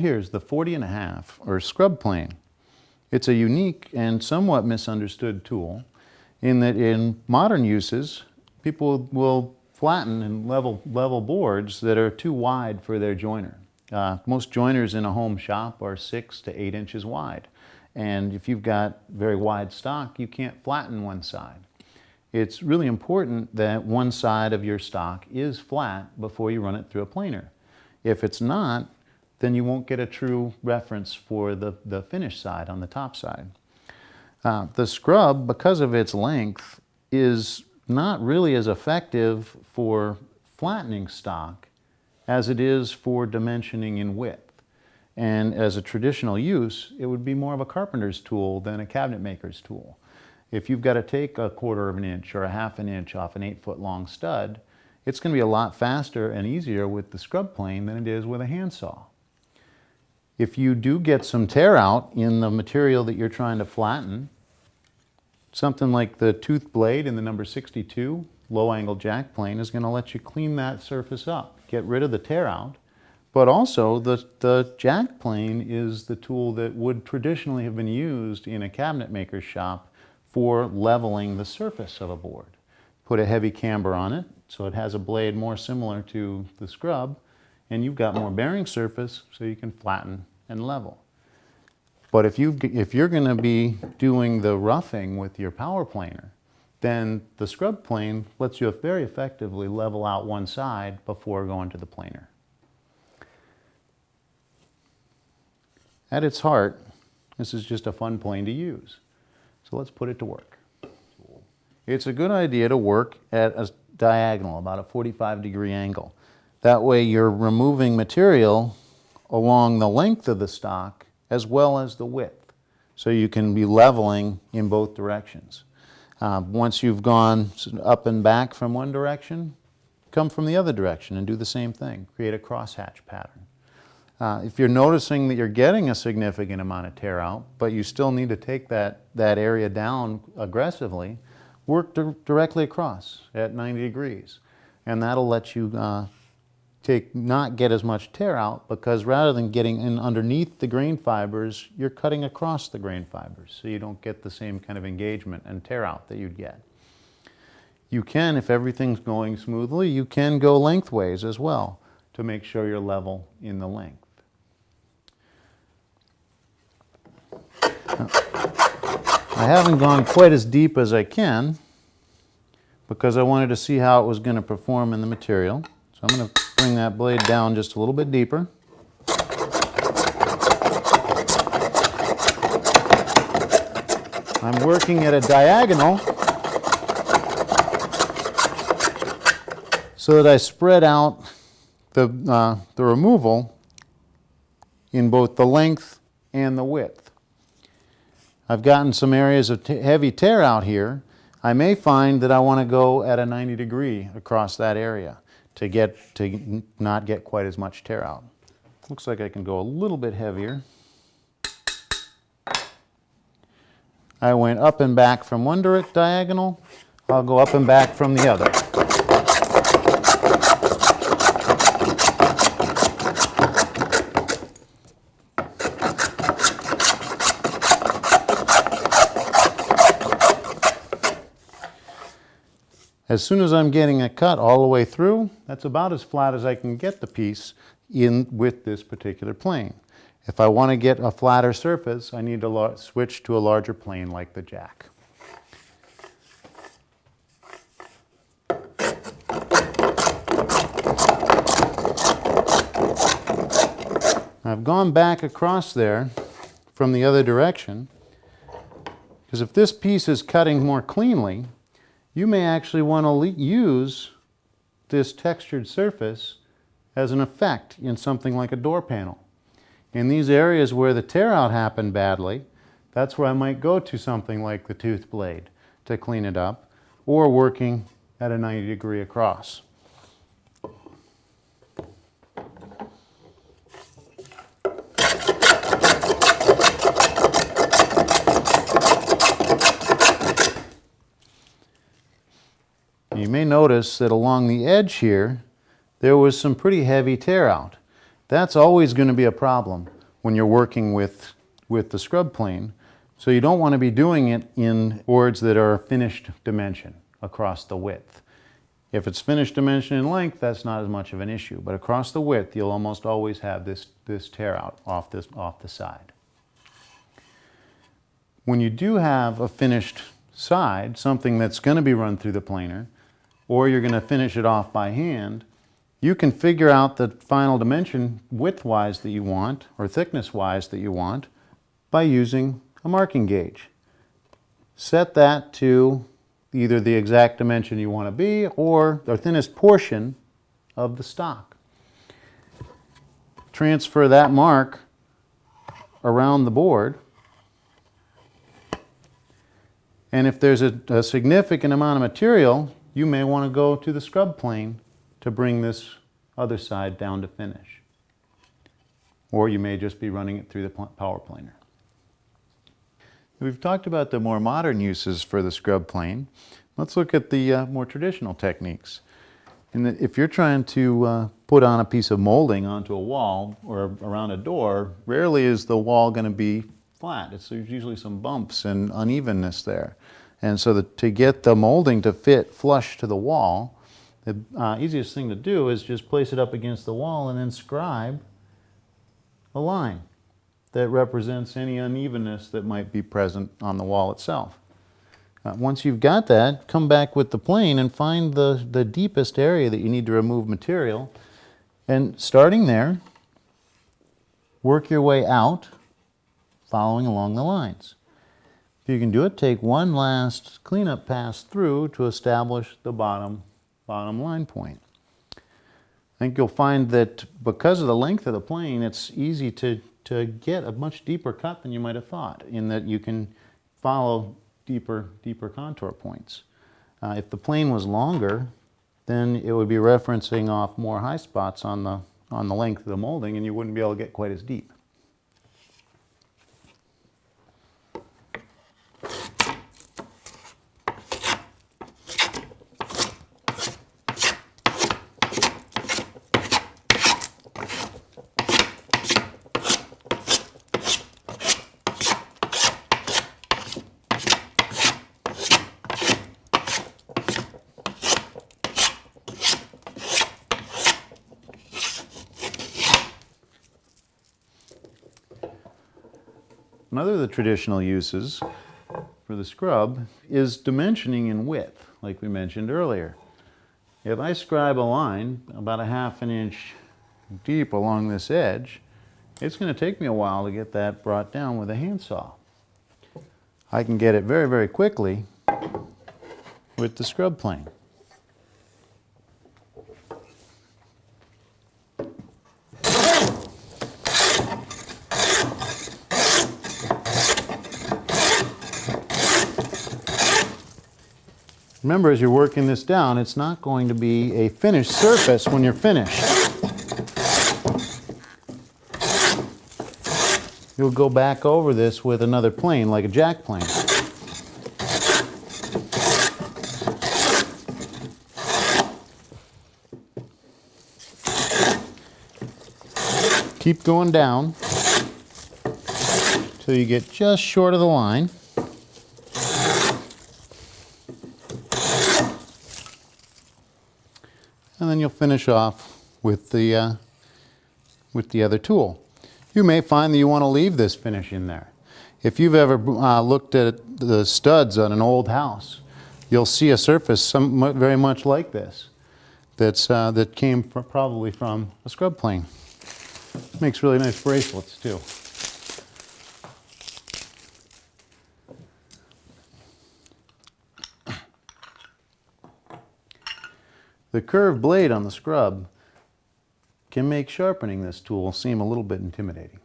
here is the 40.5 or scrub plane. It's a unique and somewhat misunderstood tool in that in modern uses, people will flatten and level boards that are too wide for their joiner. Most joiners in a home shop are 6 to 8 inches wide. And if you've got very wide stock, you can't flatten one side. It's really important that one side of your stock is flat before you run it through a planer. If it's not, then you won't get a true reference for the finished side on the top side. The scrub, because of its length, is not really as effective for flattening stock as it is for dimensioning in width. And as a traditional use, it would be more of a carpenter's tool than a cabinet maker's tool. If you've got to take a 1/4 of an inch or a 1/2 an inch off an 8-foot long stud, it's going to be a lot faster and easier with the scrub plane than it is with a handsaw. If you do get some tear out in the material that you're trying to flatten, something like the tooth blade in the number 62 low angle jack plane is going to let you clean that surface up, get rid of the tear out. But also the jack plane is the tool that would traditionally have been used in a cabinet maker's shop for leveling the surface of a board. Put a heavy camber on it so it has a blade more similar to the scrub, and you've got more bearing surface so you can flatten and level. But if you're going to be doing the roughing with your power planer, then the scrub plane lets you very effectively level out one side before going to the planer. At its heart, this is just a fun plane to use. So let's put it to work. It's a good idea to work at a diagonal, about a 45-degree angle. That way you're removing material along the length of the stock as well as the width. So you can be leveling in both directions. Once you've gone up and back from one direction, come from the other direction and do the same thing. Create a crosshatch pattern. If you're noticing that you're getting a significant amount of tear out, but you still need to take that area down aggressively, work directly across at 90 degrees. And that'll let you not get as much tear out, because rather than getting in underneath the grain fibers, you're cutting across the grain fibers, so you don't get the same kind of engagement and tear out that you'd get. You can, if everything's going smoothly, you can go lengthways as well to make sure you're level in the length. I haven't gone quite as deep as I can because I wanted to see how it was going to perform in the material. So I'm going to bring that blade down just a little bit deeper. I'm working at a diagonal so that I spread out the removal in both the length and the width. I've gotten some areas of heavy tear out here. I may find that I want to go at a 90 degree across that area to not get quite as much tear out. Looks like I can go a little bit heavier. I went up and back from one direct diagonal. I'll go up and back from the other. As soon as I'm getting a cut all the way through, that's about as flat as I can get the piece in with this particular plane. If I want to get a flatter surface, I need to switch to a larger plane like the jack. I've gone back across there from the other direction, because if this piece is cutting more cleanly, you may actually want to use this textured surface as an effect in something like a door panel. In these areas where the tear out happened badly, that's where I might go to something like the tooth blade to clean it up, or working at a 90 degree across. You may notice that along the edge here, there was some pretty heavy tear out. That's always going to be a problem when you're working with the scrub plane. So you don't want to be doing it in boards that are finished dimension across the width. If it's finished dimension in length, that's not as much of an issue. But across the width, you'll almost always have this tear out off the side. When you do have a finished side, something that's going to be run through the planer, or you're going to finish it off by hand, you can figure out the final dimension width-wise that you want, or thickness-wise that you want, by using a marking gauge. Set that to either the exact dimension you want to be, or the thinnest portion of the stock. Transfer that mark around the board, and if there's a significant amount of material, you may want to go to the scrub plane to bring this other side down to finish. Or you may just be running it through the power planer. We've talked about the more modern uses for the scrub plane. Let's look at the more traditional techniques. If you're trying to put on a piece of molding onto a wall or around a door, rarely is the wall going to be flat. There's usually some bumps and unevenness there. And so to get the molding to fit flush to the wall, the easiest thing to do is just place it up against the wall and then scribe a line that represents any unevenness that might be present on the wall itself. Once you've got that, come back with the plane and find the deepest area that you need to remove material. And starting there, work your way out, following along the lines. If you can do it, take one last cleanup pass through to establish the bottom line point. I think you'll find that because of the length of the plane, it's easy to get a much deeper cut than you might have thought, in that you can follow deeper contour points. If the plane was longer, then it would be referencing off more high spots on the length of the molding, and you wouldn't be able to get quite as deep. Another of the traditional uses for the scrub is dimensioning in width, like we mentioned earlier. If I scribe a line about a ½ inch deep along this edge, it's going to take me a while to get that brought down with a handsaw. I can get it very, very quickly with the scrub plane. Remember, as you're working this down, it's not going to be a finished surface when you're finished. You'll go back over this with another plane, like a jack plane. Keep going down till you get just short of the line. And then you'll finish off with the other tool. You may find that you want to leave this finish in there. If you've ever looked at the studs on an old house, you'll see a surface very much like this that came probably from a scrub plane. Makes really nice bracelets too. The curved blade on the scrub can make sharpening this tool seem a little bit intimidating.